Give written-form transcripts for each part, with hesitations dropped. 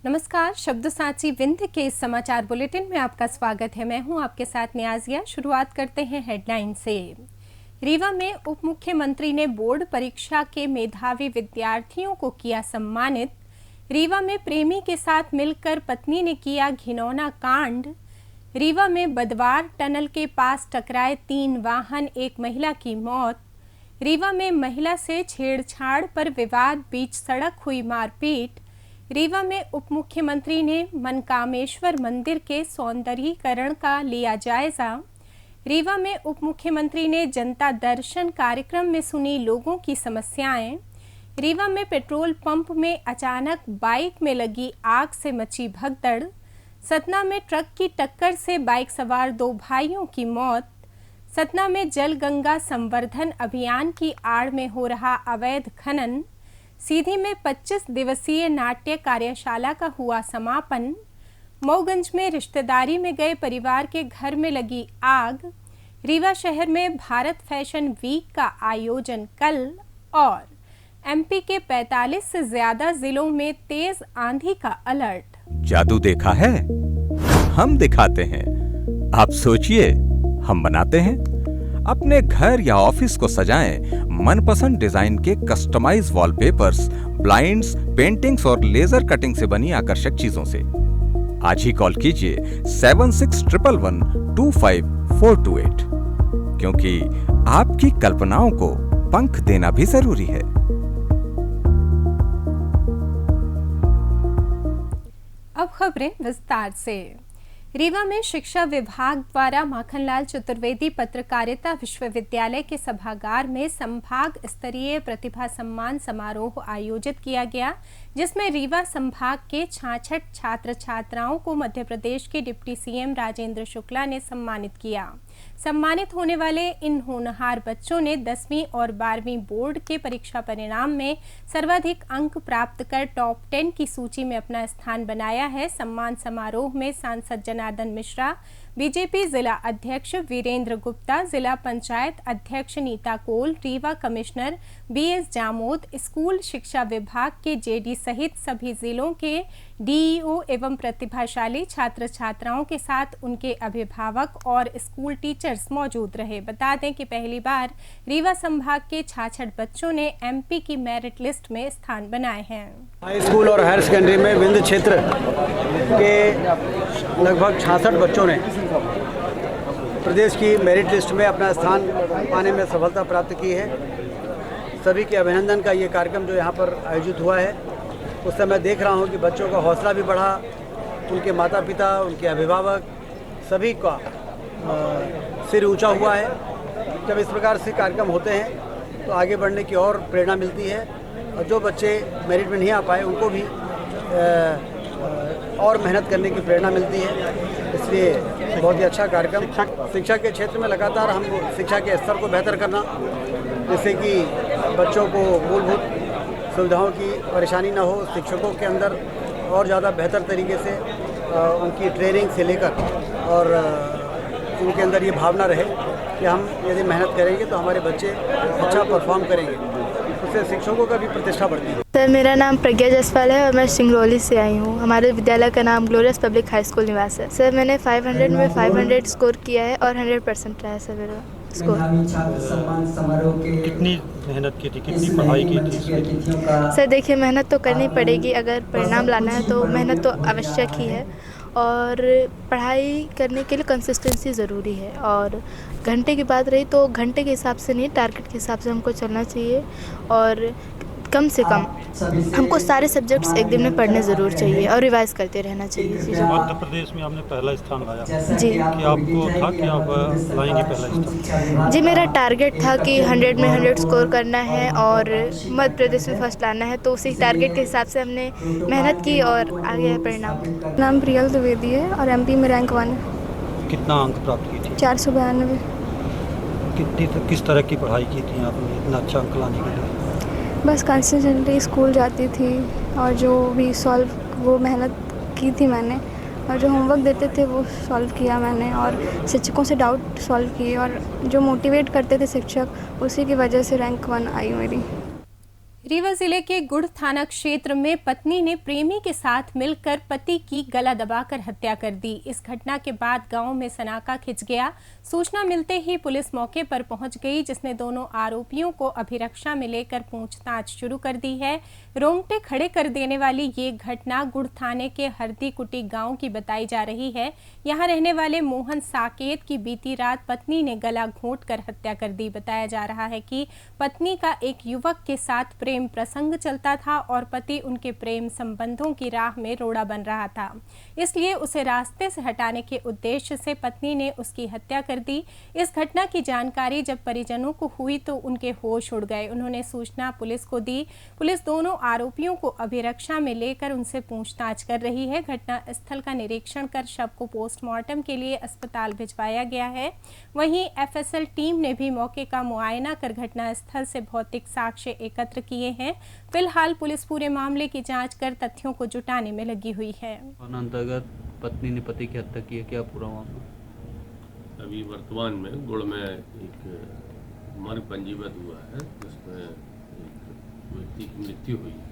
नमस्कार, शब्द साची विंध्य के इस समाचार बुलेटिन में आपका स्वागत है। मैं हूं आपके साथ नियाजिया। शुरुआत करते हैं हेडलाइन से। रीवा में उप मुख्यमंत्री ने बोर्ड परीक्षा के मेधावी विद्यार्थियों को किया सम्मानित। रीवा में प्रेमी के साथ मिलकर पत्नी ने किया घिनौना कांड। रीवा में बदवार टनल के पास टकराए 3 वाहन, एक महिला की मौत। रीवा में महिला से छेड़छाड़ पर विवाद, बीच सड़क हुई मारपीट। रीवा में उप मुख्यमंत्री ने मनकामेश्वर मंदिर के सौंदर्यीकरण का लिया जायजा। रीवा में उप मुख्यमंत्री ने जनता दर्शन कार्यक्रम में सुनी लोगों की समस्याएं। रीवा में पेट्रोल पंप में अचानक बाइक में लगी आग से मची भगदड़। सतना में ट्रक की टक्कर से बाइक सवार 2 भाइयों की मौत। सतना में जल गंगा संवर्धन अभियान की आड़ में हो रहा अवैध खनन। सीधी में 25 दिवसीय नाट्य कार्यशाला का हुआ समापन। मऊगंज में रिश्तेदारी में गए परिवार के घर में लगी आग। रीवा शहर में भारत फैशन वीक का आयोजन कल। और एमपी के 45 से ज्यादा जिलों में तेज आंधी का अलर्ट। जादू देखा है, हम दिखाते हैं। आप सोचिए, हम बनाते हैं। अपने घर या ऑफिस को सजाएं मनपसंद डिजाइन के कस्टमाइज वॉलपेपर्स, ब्लाइंड्स, पेंटिंग्स और लेजर कटिंग से बनी आकर्षक चीजों से। आज ही कॉल कीजिए 7611125428, क्योंकि आपकी कल्पनाओं को पंख देना भी जरूरी है। अब खबरें विस्तार से। रीवा में शिक्षा विभाग द्वारा माखनलाल चतुर्वेदी पत्रकारिता विश्वविद्यालय के सभागार में संभाग स्तरीय प्रतिभा सम्मान समारोह आयोजित किया गया, जिसमें रीवा संभाग के 66 छात्र छात्राओं को मध्य प्रदेश के डिप्टी सीएम राजेंद्र शुक्ला ने सम्मानित किया। सम्मानित होने वाले इन होनहार बच्चों ने 10वीं और 12वीं बोर्ड के परीक्षा परिणाम में सर्वाधिक अंक प्राप्त कर टॉप 10 की सूची में अपना स्थान बनाया है। सम्मान समारोह में सांसद जनार्दन मिश्रा, बीजेपी जिला अध्यक्ष वीरेंद्र गुप्ता, जिला पंचायत अध्यक्ष Neeta Kol, Rewa commissioner BS Jamod, school शिक्षा विभाग के जेडी सहित सभी जिलों के डीईओ एवं प्रतिभाशाली छात्र छात्राओं के साथ उनके अभिभावक और स्कूल टीचर्स मौजूद रहे। बता दें कि पहली बार रीवा संभाग के 66 बच्चों ने एमपी की मेरिट लिस्ट में स्थान बनाए हैं। हाई स्कूल और हायर सेकेंडरी में विंध्य क्षेत्र के लगभग 66 बच्चों ने प्रदेश की मेरिट लिस्ट में अपना स्थान पाने में सफलता प्राप्त की है। सभी के अभिनंदन का ये कार्यक्रम जो यहाँ पर आयोजित हुआ है, उससे मैं देख रहा हूँ कि बच्चों का हौसला भी बढ़ा, उनके माता पिता, उनके अभिभावक सभी का सिर ऊंचा हुआ है। जब इस प्रकार से कार्यक्रम होते हैं तो आगे बढ़ने की और प्रेरणा मिलती है, और जो बच्चे मेरिट में नहीं आ पाए उनको भी और मेहनत करने की प्रेरणा मिलती है। इसलिए बहुत ही अच्छा कार्यक्रम। शिक्षा के क्षेत्र में लगातार हम शिक्षा के स्तर को बेहतर करना, जिससे कि बच्चों को मूलभूत सुविधाओं की परेशानी न हो, शिक्षकों के अंदर और ज़्यादा बेहतर तरीके से उनकी ट्रेनिंग से लेकर और उनके अंदर ये भावना रहे कि हम यदि मेहनत करेंगे तो हमारे बच्चे अच्छा परफॉर्म करेंगे, उससे शिक्षकों का भी प्रतिष्ठा बढ़ती है। सर, मेरा नाम प्रज्ञा जायसवाल है और मैं सिंगरौली से आई हूँ। हमारे विद्यालय का नाम ग्लोरियस पब्लिक हाई स्कूल निवास है। सर, मैंने 500 में 500 स्कोर किया है और 100% रहा है सर मेरा स्कोर। कितनी मेहनत की थी, कितनी पढ़ाई की थी? सर देखिए, मेहनत तो करनी पड़ेगी। अगर परिणाम लाना है तो मेहनत तो आवश्यक ही है, और पढ़ाई करने के लिए कंसिस्टेंसी ज़रूरी है। और घंटे की बात रही तो घंटे के हिसाब से नहीं, टारगेट के हिसाब से हमको चलना चाहिए। और कम से कम हमको सारे सब्जेक्ट्स एक दिन में पढ़ने ज़रूर चाहिए और रिवाइज करते रहना चाहिए चीज़ों को। मध्य प्रदेश में आपने पहला स्थान लाया जी, कि आपको था कि आप लाएंगे पहला स्थान? जी, मेरा टारगेट था कि 100 में 100 स्कोर करना है और मध्य प्रदेश में फर्स्ट लाना है, तो उसी टारगेट के हिसाब से हमने मेहनत की और आ गया है परिणाम। नाम प्रियल द्विवेदी है और एमपी में रैंक 1 है। कितना अंक प्राप्त की थी? 492। किस तरह की पढ़ाई की थी आपने इतना अच्छा अंक लाने के लिए? बस कंसिस्टेंटली स्कूल जाती थी और जो भी सॉल्व वो मेहनत की थी मैंने, और जो होमवर्क देते थे वो सॉल्व किया मैंने, और शिक्षकों से डाउट सॉल्व किए, और जो मोटिवेट करते थे शिक्षक, उसी की वजह से रैंक 1 आई मेरी। रीवा जिले के गुड़ थाना क्षेत्र में पत्नी ने प्रेमी के साथ मिलकर पति की गला दबाकर हत्या कर दी। इस घटना के बाद गांव में सनाका खिंच गया। सूचना मिलते ही पुलिस मौके पर पहुंच गई, जिसने दोनों आरोपियों को अभिरक्षा में लेकर पूछताछ शुरू कर दी है। रोंगटे खड़े कर देने वाली ये घटना गुड़ थाने के हरदी कुटी गांव की बताई जा रही है। यहां रहने वाले मोहन साकेत की बीती रात पत्नी ने गला घोंटकर हत्या कर दी। बताया जा रहा है कि पत्नी का एक युवक के साथ प्रेम प्रसंग चलता था और पति उनके प्रेम संबंधों की राह में रोड़ा बन रहा था, इसलिए उसे रास्ते से हटाने के उद्देश्य से पत्नी ने उसकी हत्या कर दी। इस घटना की जानकारी जब परिजनों को हुई तो उनके होश उड़ गए। उन्होंने सूचना पुलिस को दी। पुलिस दोनों आरोपियों को अभिरक्षा में लेकर उनसे पूछताछ कर रही है। घटना स्थल का निरीक्षण कर शव को पोस्टमार्टम के लिए अस्पताल भिजवाया गया है। वहीं एफएसएल टीम ने भी मौके का मुआयना कर घटना स्थल से भौतिक साक्ष्य एकत्र किए हैं। फिलहाल पुलिस पूरे मामले की जांच कर तथ्यों को जुटाने में लगी हुई है। अंतर्गत पत्नी ने पति की हत्या की है, क्या पूरा मामला? अभी वर्तमान में गुड़ में एक मर्ग पंजीबद्ध हुआ है, जिसमें एक व्यक्ति की मृत्यु हुई है।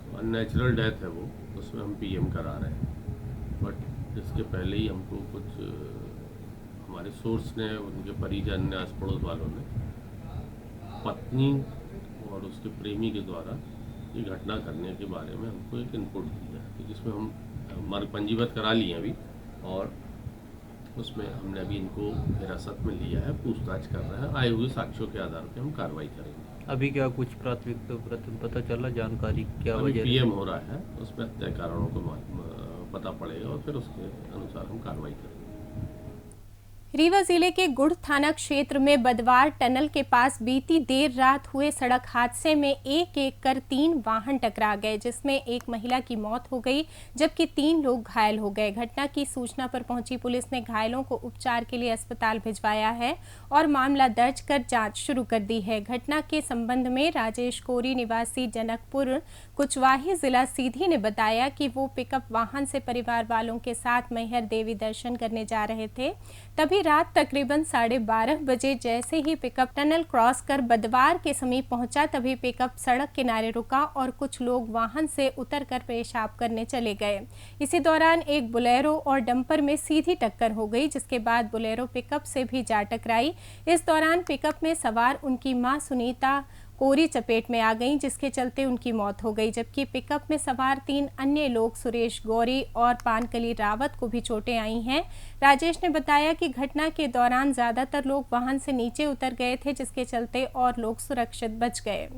तो अननेचुरल डेथ है वो, उसमें हम पीएम करा रहे हैं। बट इसके पहले ही हमको कुछ हमारे सोर्स ने, उनके परिजन ने, आस पड़ोस वालों ने पत्नी और उसके प्रेमी के द्वारा ये घटना करने के बारे में हमको एक इनपुट दिया है, जिसमें हम मर्ग पंजीबद्ध करा लिए हैं अभी, और उसमें हमने अभी इनको हिरासत में लिया है, पूछताछ कर रहे हैं। आए हुए साक्ष्यों के आधार पर हम कार्रवाई करेंगे। अभी क्या कुछ प्राथमिक पता चला, जानकारी क्या वजह? पीएम हो रहा है, उसमें तय कारणों को पता पड़ेगा और फिर उसके अनुसार हम कार्रवाई करेंगे। रीवा जिले के गुड़ थाना क्षेत्र में बदवार टनल के पास बीती देर रात हुए सड़क हादसे में एक कर 3 वाहन टकरा गए, जिसमें एक महिला की मौत हो गई जबकि 3 लोग घायल हो गए। घटना की सूचना पर पहुंची पुलिस ने घायलों को उपचार के लिए अस्पताल भिजवाया है और मामला दर्ज कर जांच शुरू कर दी है। घटना के संबंध में राजेश कोरी निवासी जनकपुर कुचवाही जिला सीधी ने बताया कि वो पिकअप वाहन से परिवार वालों के साथ मैहर देवी दर्शन करने जा रहे थे। तभी रात तकरीबन 12:30 बजे जैसे ही पिकअप टनल क्रॉस कर बदवार के समीप पहुंचा, तभी पिकअप सड़क किनारे रुका और कुछ लोग वाहन से उतरकर पेशाब करने चले गए। इसी दौरान एक बोलेरो और डंपर में सीधी टक्कर हो गई, जिसके बाद बोलेरो पिकअप से भी जा टकराई। इस दौरान पिकअप में सवार उनकी मां सुनीता कोरी चपेट में आ गईं, जिसके चलते उनकी मौत हो गई, जबकि पिकअप में सवार 3 अन्य लोग सुरेश गौरी और पानकली रावत को भी चोटें आई हैं। राजेश ने बताया कि घटना के दौरान ज्यादातर लोग वाहन से नीचे उतर गए थे, जिसके चलते और लोग सुरक्षित बच गए।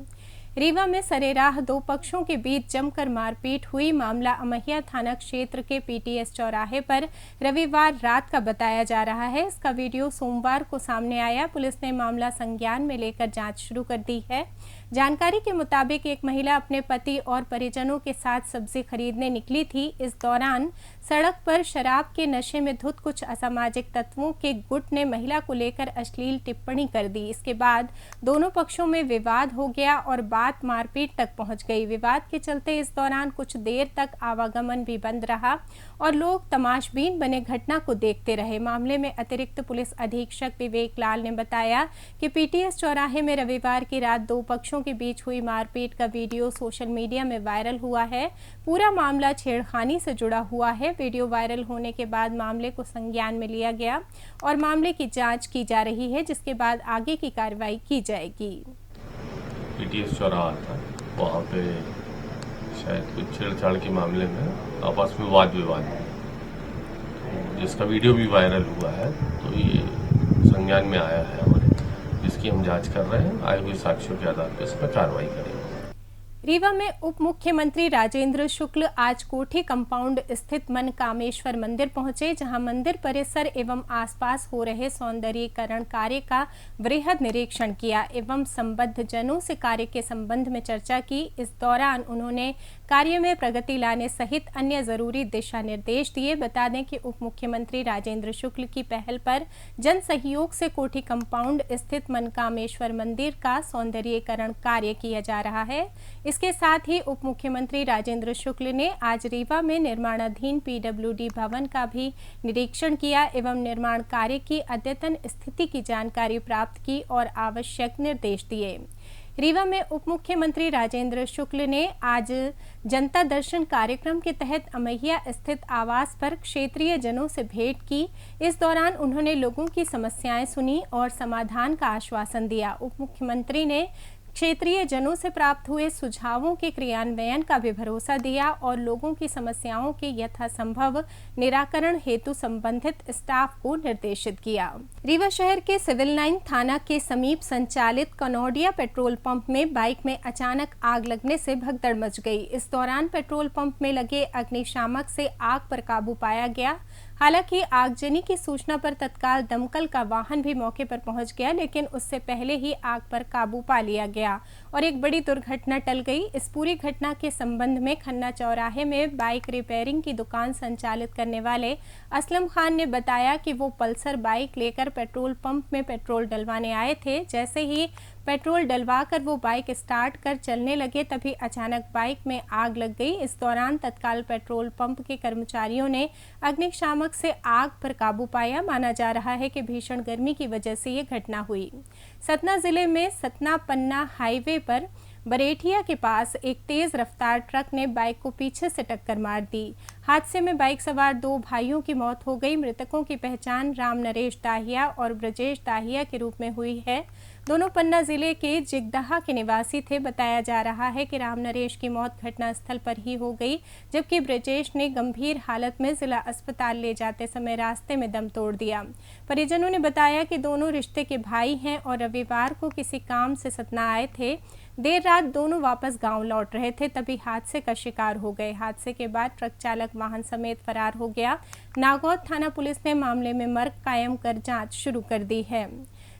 रीवा में सरेराह 2 पक्षों के बीच जमकर मारपीट हुई। मामला अमहिया थाना क्षेत्र के पीटीएस चौराहे पर रविवार रात का बताया जा रहा है। इसका वीडियो सोमवार को सामने आया। पुलिस ने मामला संज्ञान में लेकर जांच शुरू कर दी है। जानकारी के मुताबिक एक महिला अपने पति और परिजनों के साथ सब्जी खरीदने निकली थी। इस दौरान सड़क पर शराब के नशे में धुत कुछ असामाजिक तत्वों के गुट ने महिला को लेकर अश्लील टिप्पणी कर दी। इसके बाद दोनों पक्षों में विवाद हो गया और बात मारपीट तक पहुंच गई। विवाद के चलते इस दौरान कुछ देर तक आवागमन भी बंद रहा और लोग तमाशबीन बने घटना को देखते रहे। मामले में अतिरिक्त पुलिस अधीक्षक विवेक लाल ने बताया कि पीटीएस चौराहे में रविवार की रात 2 पक्षों के बीच हुई मारपीट का वीडियो सोशल मीडिया में वायरल हुआ है। पूरा मामला छेड़खानी से जुड़ा हुआ है। वीडियो वायरल होने के बाद मामले को संज्ञान में लिया गया और मामले की जांच की जा रही है, जिसके बाद आगे की कार्रवाई की जाएगी। पीटीएस चौराहा था, वहाँ पे शायद कुछ छेड़छाड़ के मामले में आपस में वाद विवाद है, तो जिसका वीडियो भी वायरल हुआ है, तो ये संज्ञान में आया है हमारे, जिसकी हम जांच कर रहे हैं। आए हुए साक्ष्यों के आधार पर इस पर कार्रवाई करेंगे। रीवा में उप मुख्यमंत्री राजेंद्र शुक्ल आज कोठी कंपाउंड स्थित मनकामेश्वर मंदिर पहुंचे, जहां मंदिर परिसर एवं आसपास हो रहे सौंदर्यीकरण कार्य का वृहद निरीक्षण किया एवं संबद्ध जनों से कार्य के संबंध में चर्चा की। इस दौरान उन्होंने कार्य में प्रगति लाने सहित अन्य जरूरी दिशा निर्देश दिए। बता दें कि उप मुख्यमंत्री राजेंद्र शुक्ल की पहल पर जन सहयोग से कोठी कंपाउंड स्थित मनकामेश्वर मंदिर का सौंदर्यीकरण कार्य किया जा रहा है। इसके साथ ही उप मुख्यमंत्री राजेंद्र शुक्ल ने आज रीवा में निर्माणाधीन पीडब्ल्यूडी भवन का भी निरीक्षण किया एवं निर्माण कार्य की अद्यतन स्थिति की जानकारी प्राप्त की और आवश्यक निर्देश दिए। रीवा में उप मुख्यमंत्री राजेंद्र शुक्ल ने आज जनता दर्शन कार्यक्रम के तहत अमैया स्थित आवास पर क्षेत्रीय जनों से भेंट की। इस दौरान उन्होंने लोगों की समस्याएं सुनी और समाधान का आश्वासन दिया। उप मुख्यमंत्री ने क्षेत्रीय जनों से प्राप्त हुए सुझावों के क्रियान्वयन का भी भरोसा दिया और लोगों की समस्याओं के यथासंभव निराकरण हेतु संबंधित स्टाफ को निर्देशित किया। रीवा शहर के सिविल लाइन थाना के समीप संचालित कनौडिया पेट्रोल पंप में बाइक में अचानक आग लगने से भगदड़ मच गई। इस दौरान पेट्रोल पंप में लगे अग्निशामक से आग पर काबू पाया गया। हालांकि आगजनी की सूचना पर तत्काल दमकल का वाहन भी मौके पर पहुंच गया, लेकिन उससे पहले ही आग पर काबू पा लिया गया और एक बड़ी दुर्घटना टल गई। इस पूरी घटना के संबंध में खन्ना चौराहे में बाइक रिपेयरिंग की दुकान संचालित करने वाले असलम खान ने बताया कि वो पल्सर बाइक लेकर पेट्रोल पंप में पेट्रोल डलवाने आए थे। जैसे ही पेट्रोल डलवा कर वो बाइक स्टार्ट कर चलने लगे तभी अचानक बाइक में आग लग गई। इस दौरान तत्काल पेट्रोल पंप के कर्मचारियों ने अग्निशामक से आग पर काबू पाया। माना जा रहा है कि भीषण गर्मी की वजह से ये घटना हुई। सतना जिले में सतना पन्ना हाईवे पर बरेठिया के पास एक तेज रफ्तार ट्रक ने बाइक को पीछे से टक्कर मार दी। हादसे में बाइक सवार 2 भाइयों की मौत हो गई। मृतकों की पहचान राम नरेश दाहिया और ब्रजेश दाहिया के रूप में हुई है। दोनों पन्ना जिले के जिगदहा के निवासी थे। बताया जा रहा है कि राम नरेश की मौत घटनास्थल पर ही हो गई, जबकि ब्रजेश ने गंभीर हालत में जिला अस्पताल ले जाते समय रास्ते में दम तोड़ दिया। परिजनों ने बताया कि दोनों रिश्ते के भाई हैं और रविवार को किसी काम से सतना आए थे। देर रात दोनों वापस गांव लौट रहे थे, तभी हादसे का शिकार हो गए। हादसे के बाद ट्रक चालक वाहन समेत फरार हो गया। नागौद थाना पुलिस ने मामले में मर्ग कायम कर जांच शुरू कर दी है।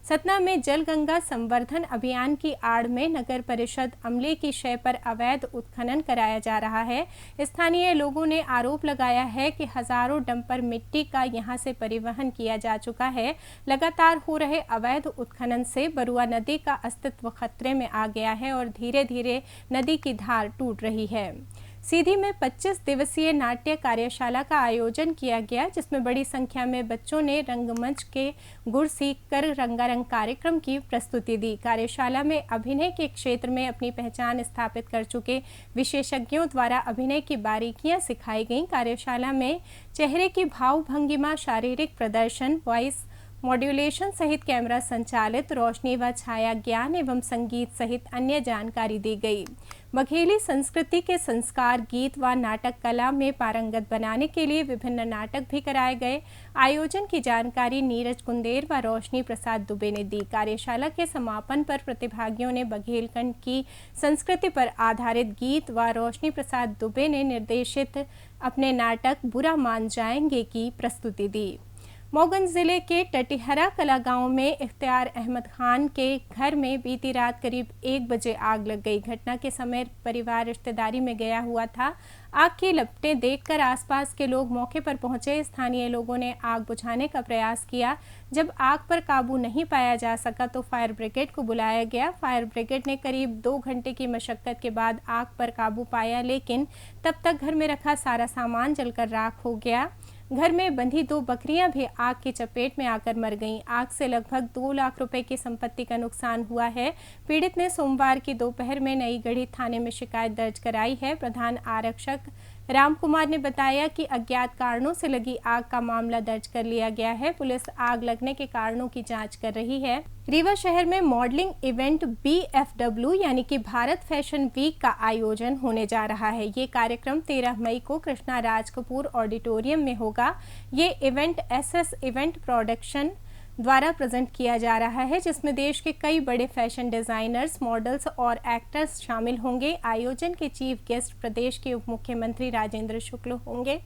सतना में जल गंगा संवर्धन अभियान की आड़ में नगर परिषद अमले की शय पर अवैध उत्खनन कराया जा रहा है। स्थानीय लोगों ने आरोप लगाया है कि हजारों डंपर मिट्टी का यहां से परिवहन किया जा चुका है। लगातार हो रहे अवैध उत्खनन से बरुआ नदी का अस्तित्व खतरे में आ गया है और धीरे धीरे नदी की धार टूट रही है। सीधी में 25 दिवसीय नाट्य कार्यशाला का आयोजन किया गया, जिसमें बड़ी संख्या में बच्चों ने रंगमंच के गुर सीख कर रंगारंग कार्यक्रम की प्रस्तुति दी। कार्यशाला में अभिनय के क्षेत्र में अपनी पहचान स्थापित कर चुके विशेषज्ञों द्वारा अभिनय की बारीकियां सिखाई गईं। कार्यशाला में चेहरे की भाव भंगिमा, शारीरिक प्रदर्शन, वॉइस मॉड्यूलेशन सहित कैमरा संचालित रोशनी व छाया ज्ञान एवं संगीत सहित अन्य जानकारी दी गई। बघेली संस्कृति के संस्कार, गीत व नाटक कला में पारंगत बनाने के लिए विभिन्न नाटक भी कराए गए। आयोजन की जानकारी नीरज कुंदेर व रोशनी प्रसाद दुबे ने दी। कार्यशाला के समापन पर प्रतिभागियों ने बघेलखंड की संस्कृति पर आधारित गीत व रोशनी प्रसाद दुबे ने निर्देशित अपने नाटक बुरा मान जाएंगे की प्रस्तुति दी। मोगंज जिले के टटिहरा कला गांव में इख्तियार अहमद खान के घर में बीती रात करीब 1 बजे आग लग गई। घटना के समय परिवार रिश्तेदारी में गया हुआ था। आग की लपटें देखकर आसपास के लोग मौके पर पहुंचे। स्थानीय लोगों ने आग बुझाने का प्रयास किया। जब आग पर काबू नहीं पाया जा सका तो फायर ब्रिगेड को बुलाया गया। फायर ब्रिगेड ने करीब 2 घंटे की मशक्कत के बाद आग पर काबू पाया, लेकिन तब तक घर में रखा सारा सामान जलकर राख हो गया। घर में बंधी 2 बकरियां भी आग की चपेट में आकर मर गईं। आग से लगभग 2 लाख रुपए की संपत्ति का नुकसान हुआ है। पीड़ित ने सोमवार की दोपहर में नई गढ़ी थाने में शिकायत दर्ज कराई है। प्रधान आरक्षक राम कुमार ने बताया कि अज्ञात कारणों से लगी आग का मामला दर्ज कर लिया गया है। पुलिस आग लगने के कारणों की जांच कर रही है। रीवा शहर में मॉडलिंग इवेंट BFW यानी कि भारत फैशन वीक का आयोजन होने जा रहा है। ये कार्यक्रम 13 मई को कृष्णा राज कपूर ऑडिटोरियम में होगा। ये इवेंट SS इवेंट प्रोडक्शन द्वारा प्रेजेंट किया जा रहा है, जिसमें देश के कई बड़े फैशन डिजाइनर्स, मॉडल्स और एक्टर्स शामिल होंगे। आयोजन के चीफ गेस्ट प्रदेश के उप मुख्यमंत्री राजेंद्र शुक्ल होंगे।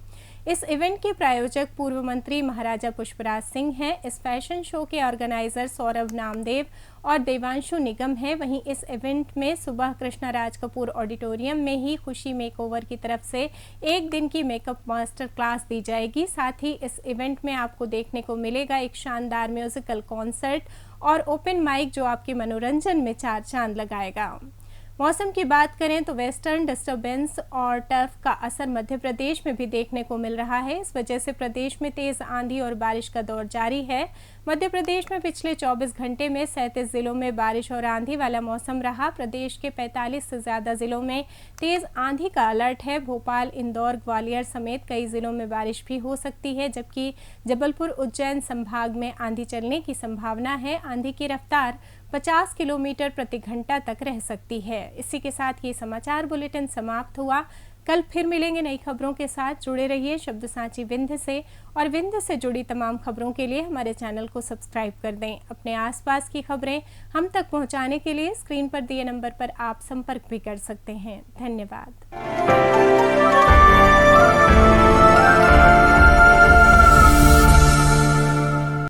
इस इवेंट के प्रायोजक पूर्व मंत्री महाराजा पुष्पराज सिंह हैं। इस फैशन शो के ऑर्गेनाइजर सौरभ नामदेव और देवांशु निगम हैं। वहीं इस इवेंट में सुबह कृष्णा राज कपूर ऑडिटोरियम में ही खुशी मेकओवर की तरफ से 1 दिन की मेकअप मास्टर क्लास दी जाएगी। साथ ही इस इवेंट में आपको देखने को मिलेगा एक शानदार म्यूजिकल कॉन्सर्ट और ओपन माइक, जो आपके मनोरंजन में 4 चांद लगाएगा। मौसम की बात करें तो वेस्टर्न डिस्टर्बेंस और टर्फ का असर मध्य प्रदेश में भी देखने को मिल रहा है। इस वजह से प्रदेश में तेज आंधी और बारिश का दौर जारी है। मध्य प्रदेश में पिछले 24 घंटे में 37 जिलों में बारिश और आंधी वाला मौसम रहा। प्रदेश के 45 से ज़्यादा जिलों में तेज आंधी का अलर्ट है। भोपाल, इंदौर, ग्वालियर समेत कई जिलों में बारिश भी हो सकती है, जबकि जबलपुर, उज्जैन संभाग में आंधी चलने की संभावना है। आंधी की रफ्तार 50 किलोमीटर प्रति घंटा तक रह सकती है। इसी के साथ ये समाचार बुलेटिन समाप्त हुआ। कल फिर मिलेंगे नई खबरों के साथ। जुड़े रहिए शब्दसाची विंध्य से, और विंध्य से जुड़ी तमाम खबरों के लिए हमारे चैनल को सब्सक्राइब कर दें। अपने आसपास की खबरें हम तक पहुंचाने के लिए स्क्रीन पर दिए नंबर पर आप संपर्क भी कर सकते हैं। धन्यवाद।